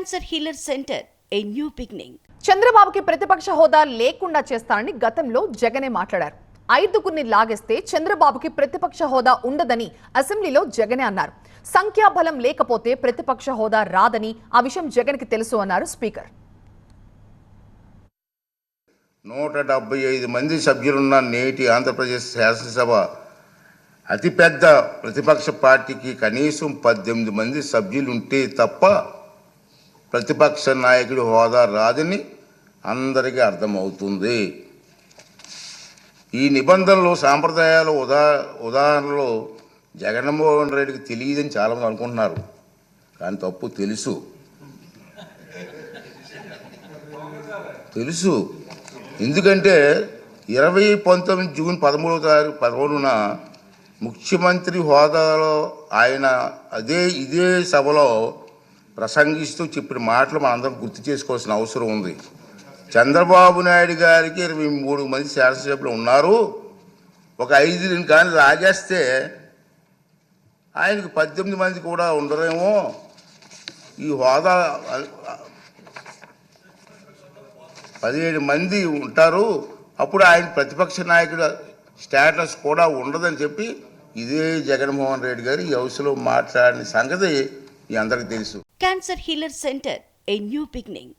Cancer healer centre a new beginning. చంద్రబాబుకి ప్రతిపక్ష హోదా లేకుండా చేస్తానని గతంలో జగనే మాట్లాడారు. ఐదుగురిని లాగేస్తే చంద్రబాబుకి ప్రతిపక్ష హోదా ఉండదని అసెంబ్లీలో జగనే అన్నారు. సంఖ్యాబలం లేకపోతే ప్రతిపక్ష హోదా రాదని ఆ విషయం జగన్కి తెలుసు అన్నారు స్పీకర్. 175 మంది సభ్యులున్న నేటి ఆంధ్రప్రదేశ్ శాసనసభ అతిపెద్ద ప్రతిపక్ష పార్టీకి కనీసం 18 మంది సభ్యులుంటే తప్ప ప్రతిపక్ష నాయకుడి హోదా రాదని అందరికీ అర్థమవుతుంది. ఈ నిబంధనలు సాంప్రదాయాలు ఉదాహరణలో జగన్మోహన్ రెడ్డికి తెలియదని చాలామంది అనుకుంటున్నారు, కానీ తప్పు తెలుసు. ఎందుకంటే 2019 జూన్ 13న ముఖ్యమంత్రి హోదాలో ఆయన ఇదే సభలో ప్రసంగిస్తూ చెప్పిన మాటలు మనందరం గుర్తు చేసుకోవాల్సిన అవసరం ఉంది. చంద్రబాబు నాయుడు గారికి 23 మంది శాసనసభ్యులు ఉన్నారు, ఒక 5 కానీ లాగేస్తే ఆయనకు 18 మంది కూడా ఉండరేమో. ఈ హోదా 17 మంది ఉంటారు, అప్పుడు ఆయన ప్రతిపక్ష నాయకుడు స్టేటస్ కూడా ఉండదని చెప్పి ఇదే జగన్మోహన్ రెడ్డి గారు ఈ హౌస్లో మాట్లాడిన సంగతి మీ అందరికీ తెలుసు. Cancer healer centre a new beginning.